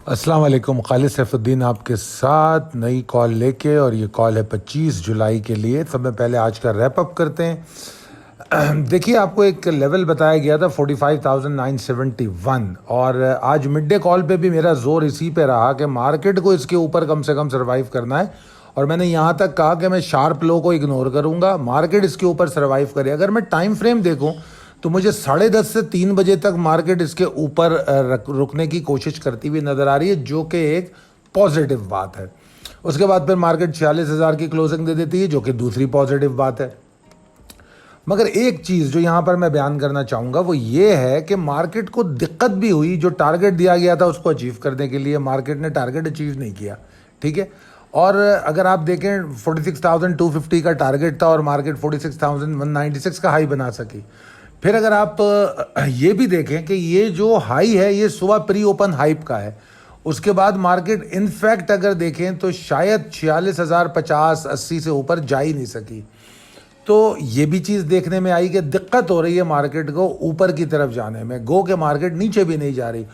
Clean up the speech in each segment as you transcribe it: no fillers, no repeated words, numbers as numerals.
अस्सलाम वालेकुम। खालिद सैफुद्दीन आपके साथ नई कॉल लेके, और ये कॉल है 25 जुलाई के लिए। सब में पहले आज का रैप अप करते हैं। देखिए, आपको एक लेवल बताया गया था 45,971, और आज मिड डे कॉल पे भी मेरा जोर इसी पे रहा कि मार्केट को इसके ऊपर कम से कम सर्वाइव करना है। और मैंने यहाँ तक कहा कि मैं शार्प लो को इग्नोर करूँगा, मार्केट इसके ऊपर सर्वाइव करे। अगर मैं टाइम फ्रेम देखूँ तो मुझे 10:30 से 3 बजे तक मार्केट इसके ऊपर रुकने की कोशिश करती हुई नज़र आ रही है, जो कि एक पॉजिटिव बात है। उसके बाद फिर मार्केट 46,000 की क्लोजिंग दे देती है, जो कि दूसरी पॉजिटिव बात है। मगर एक चीज़ जो यहाँ पर मैं बयान करना चाहूँगा वो ये है कि मार्केट को दिक्कत भी हुई। जो टारगेट दिया गया था उसको अचीव करने के लिए, मार्केट ने टारगेट अचीव नहीं किया। ठीक है, और अगर आप देखें 46,250 का टारगेट था और मार्केट 46,196 का हाई बना सकी। फिर अगर आप ये भी देखें कि ये जो हाई है ये सुबह प्री ओपन हाइप का है। उसके बाद मार्केट इनफैक्ट अगर देखें तो शायद 46,050-80 से ऊपर जा ही नहीं सकी। तो ये भी चीज़ देखने में आई कि दिक्कत हो रही है मार्केट को ऊपर की तरफ जाने में, गो के मार्केट नीचे भी नहीं जा रही।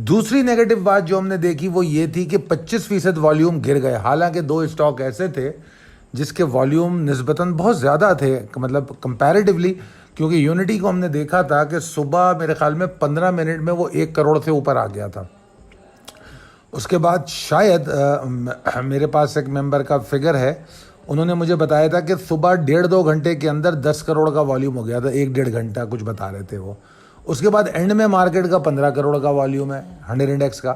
दूसरी नेगेटिव बात जो हमने देखी वो ये थी कि 25% वॉल्यूम गिर गए। हालांकि दो स्टॉक ऐसे थे जिसके वॉल्यूम निस्बतन बहुत ज़्यादा थे, मतलब कंपैरेटिवली, क्योंकि यूनिटी को हमने देखा था कि सुबह मेरे ख्याल में 15 मिनट में वो 1 करोड़ से ऊपर आ गया था। उसके बाद शायद मेरे पास एक मेंबर का फिगर है, उन्होंने मुझे बताया था कि सुबह 1.5-2 घंटे के अंदर 10 करोड़ का वॉल्यूम हो गया था, 1-1.5 घंटा कुछ बता रहे थे वो। उसके बाद एंड में मार्केट का 15 करोड़ का वॉल्यूम है 100 इंडेक्स का।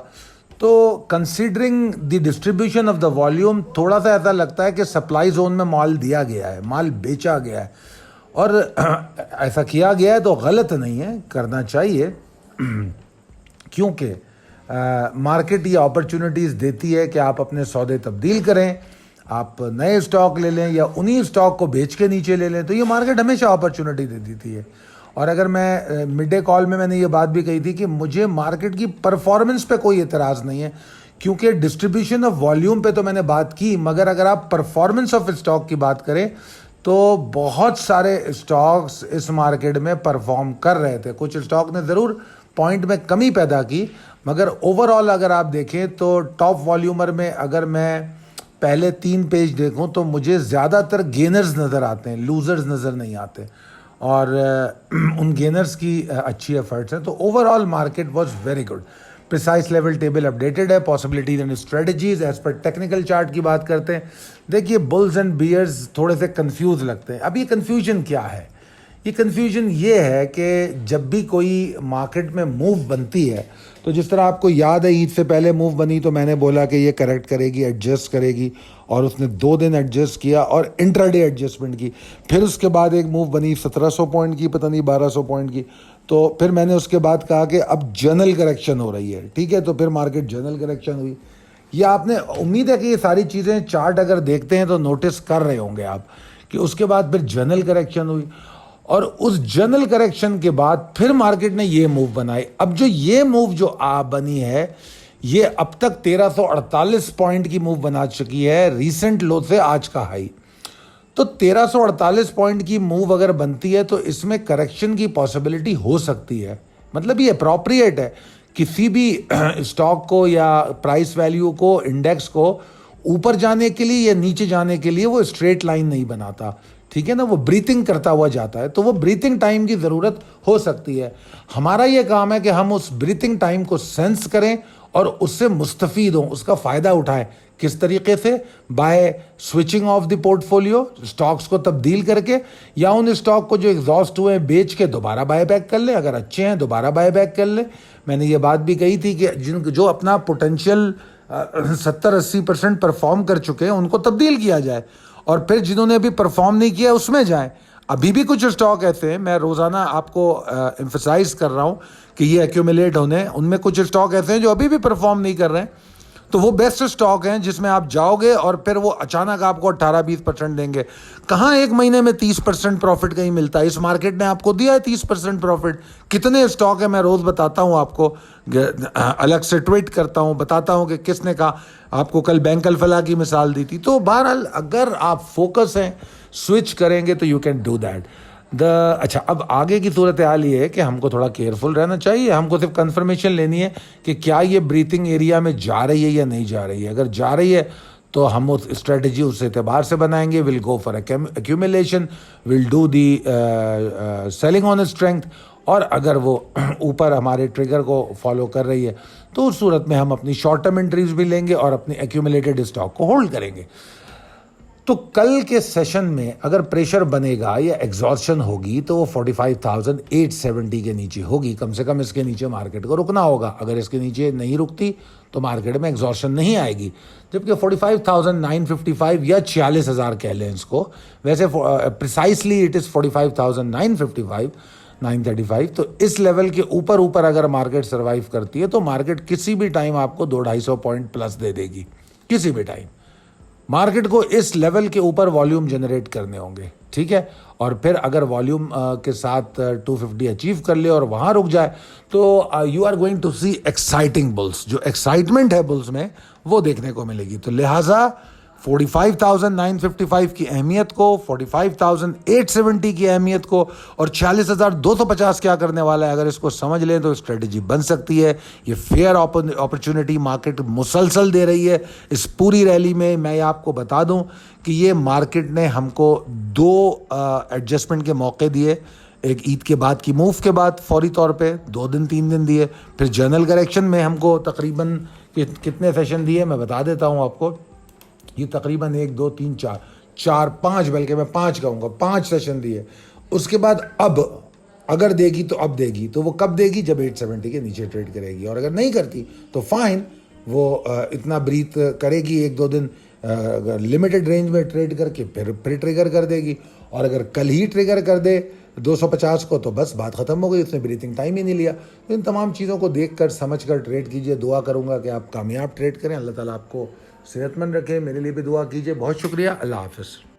तो considering the distribution of the volume, थोड़ा सा ऐसा लगता है कि सप्लाई जोन में माल दिया गया है, माल बेचा गया है। और ऐसा किया गया है तो गलत नहीं है, करना चाहिए, क्योंकि मार्केट ये अपॉर्चुनिटीज़ देती है कि आप अपने सौदे तब्दील करें, आप नए स्टॉक ले लें या उन्हीं स्टॉक को बेच के नीचे ले लें। तो ये मार्केट हमेशा अपॉर्चुनिटी दे देती है। और अगर मैं मिड डे कॉल में मैंने ये बात भी कही थी कि मुझे मार्केट की परफॉर्मेंस पे कोई एतराज़ नहीं है, क्योंकि डिस्ट्रीब्यूशन ऑफ वॉल्यूम पे तो मैंने बात की, मगर अगर आप परफॉर्मेंस ऑफ स्टॉक की बात करें तो बहुत सारे स्टॉक्स इस मार्केट में परफॉर्म कर रहे थे। कुछ स्टॉक ने ज़रूर पॉइंट में कमी पैदा की, मगर ओवरऑल अगर आप देखें तो टॉप वॉल्यूमर में अगर मैं पहले 3 पेज देखूं तो मुझे ज़्यादातर गेनर्स नज़र आते हैं, लूज़र्स नज़र नहीं आते। और उन गेनर्स की अच्छी एफर्ट्स हैं। तो overall market was very good. Precise level table updated है, possibilities and strategies as per technical chart की बात करते हैं। देखिए, बुल्स एंड बियर्स थोड़े से कंफ्यूज लगते हैं। अब ये कन्फ्यूजन क्या है? ये कन्फ्यूजन ये है कि जब भी कोई मार्केट में मूव बनती है, तो जिस तरह आपको याद है ईद से पहले मूव बनी तो मैंने बोला कि ये करेक्ट करेगी, एडजस्ट करेगी, और उसने 2 दिन एडजस्ट किया और इंट्राडे एडजस्टमेंट की। फिर उसके बाद एक मूव बनी 1700 पॉइंट की, पता नहीं 1200 पॉइंट की। तो फिर मैंने उसके बाद कहा कि अब जनरल करेक्शन हो रही है, ठीक है। तो फिर मार्केट जनरल करेक्शन हुई। ये आपने, उम्मीद है कि ये सारी चीज़ें चार्ट अगर देखते हैं तो नोटिस कर रहे होंगे आप कि उसके बाद फिर जनरल करेक्शन हुई, और उस जनरल करेक्शन के बाद फिर मार्केट ने ये मूव बनाई। अब जो ये मूव जो बनी है, ये अब तक 1348 पॉइंट की मूव बना चुकी है, रीसेंट लो से आज का हाई। तो 1348 पॉइंट की मूव अगर बनती है तो इसमें करेक्शन की पॉसिबिलिटी हो सकती है। मतलब ये अप्रोप्रिएट है किसी भी स्टॉक को या प्राइस वैल्यू को, इंडेक्स को ऊपर जाने के लिए या नीचे जाने के लिए वो स्ट्रेट लाइन नहीं बनाता, ठीक है ना, वो ब्रीथिंग करता हुआ जाता है। तो वो ब्रीथिंग टाइम की ज़रूरत हो सकती है। हमारा ये काम है कि हम उस ब्रीथिंग टाइम को सेंस करें और उससे मुस्तफ़ीद हों, उसका फ़ायदा उठाएं। किस तरीके से? By switching of the portfolio, stocks को तब्दील करके, या उन स्टॉक को जो एग्जॉस्ट हुए हैं बेच के दोबारा बाय बैक कर लें, अगर अच्छे हैं दोबारा बाय बैक कर लें। मैंने ये बात भी कही थी कि जो अपना पोटेंशियल 70-80% परफॉर्म कर चुके हैं उनको तब्दील किया जाए, और फिर जिन्होंने अभी परफॉर्म नहीं किया उसमें जाएं। अभी भी कुछ स्टॉक ऐसे हैं, मैं रोज़ाना आपको एम्फसाइज कर रहा हूं कि ये एक्यूमुलेट होने, उनमें कुछ स्टॉक ऐसे हैं जो अभी भी परफॉर्म नहीं कर रहे हैं। तो वो बेस्ट स्टॉक हैं जिसमें आप जाओगे और फिर वो अचानक आपको 18-20% देंगे। कहाँ एक महीने में 30% प्रॉफिट कहीं मिलता है? इस मार्केट ने आपको दिया है 30% प्रॉफिट। कितने स्टॉक है मैं रोज़ बताता हूँ आपको, अलग से ट्वीट करता हूँ, बताता हूँ कि किसने कहा। आपको कल बैंक अलफला की मिसाल दी थी। तो बहरहाल अगर आप फोकस हैं, स्विच करेंगे तो यू कैन डू दैट। अच्छा, अब आगे की सूरत हाल ये है कि हमको थोड़ा केयरफुल रहना चाहिए। हमको सिर्फ कंफर्मेशन लेनी है कि क्या ये ब्रीथिंग एरिया में जा रही है या नहीं जा रही है। अगर जा रही है तो हम उस स्ट्रेटजी उस एतबार से बनाएंगे। Will go for accumulation, will do the selling on strength. और अगर वो ऊपर हमारे ट्रिगर को फॉलो कर रही है तो उस सूरत में हम अपनी शॉर्ट टर्म एंट्रीज भी लेंगे और अपनी एक्यूमुलेटेड स्टॉक को होल्ड करेंगे। तो कल के सेशन में अगर प्रेशर बनेगा या एग्जॉर्शन होगी तो वो 45,870 के नीचे होगी। कम से कम इसके नीचे मार्केट को रुकना होगा। अगर इसके नीचे नहीं रुकती तो मार्केट में एग्जॉर्शन नहीं आएगी। जबकि 45,955 या 46,000 कह लें इसको, वैसे प्रिसाइसली इट इज़ 45,955 935। तो इस लेवल के ऊपर अगर मार्केट सर्वाइव करती है तो मार्केट किसी भी टाइम आपको 200-250 पॉइंट प्लस दे देगी। किसी भी टाइम मार्केट को इस लेवल के ऊपर वॉल्यूम जनरेट करने होंगे, ठीक है। और फिर अगर वॉल्यूम के साथ 250 अचीव कर ले और वहाँ रुक जाए तो you are going to see exciting bulls. जो एक्साइटमेंट है बुल्स में वो देखने को मिलेगी। तो लिहाजा 45,955 की अहमियत को, 45,870 की अहमियत को और 46,250 क्या करने वाला है, अगर इसको समझ लें तो स्ट्रेटजी बन सकती है। ये फेयर अपॉर्चुनिटी मार्केट मुसलसल दे रही है। इस पूरी रैली में मैं आपको बता दूं कि ये मार्केट ने हमको 2 एडजस्टमेंट के मौके दिए। एक ईद के बाद की मूव के बाद फौरी तौर पे 2 दिन 3 दिन दिए। फिर जनरल करेक्शन में हमको तकरीबन कितने सेशन दिए मैं बता देता हूँ आपको। ये तकरीबन 1 2 3 4 5, बल्कि मैं 5 कहूँगा, 5 सेशन दिए। उसके बाद अब अगर देगी तो अब देगी, तो वो कब देगी जब 870 के नीचे ट्रेड करेगी। और अगर नहीं करती तो फाइन, वो इतना ब्रीथ करेगी 1-2 दिन लिमिटेड रेंज में ट्रेड करके फिर ट्रिगर कर देगी। और अगर कल ही ट्रिगर कर दे 250 को तो बस बात ख़त्म हो गई, उसने ब्रीथिंग टाइम ही नहीं लिया। तो इन तमाम चीज़ों को देख कर समझ कर ट्रेड कीजिए। दुआ करूँगा कि आप कामयाब ट्रेड करें। अल्लाह ताला आपको सेहतमंद रखें। मेरे लिए भी दुआ कीजिए। बहुत शुक्रिया। अल्लाह हाफ़िज़।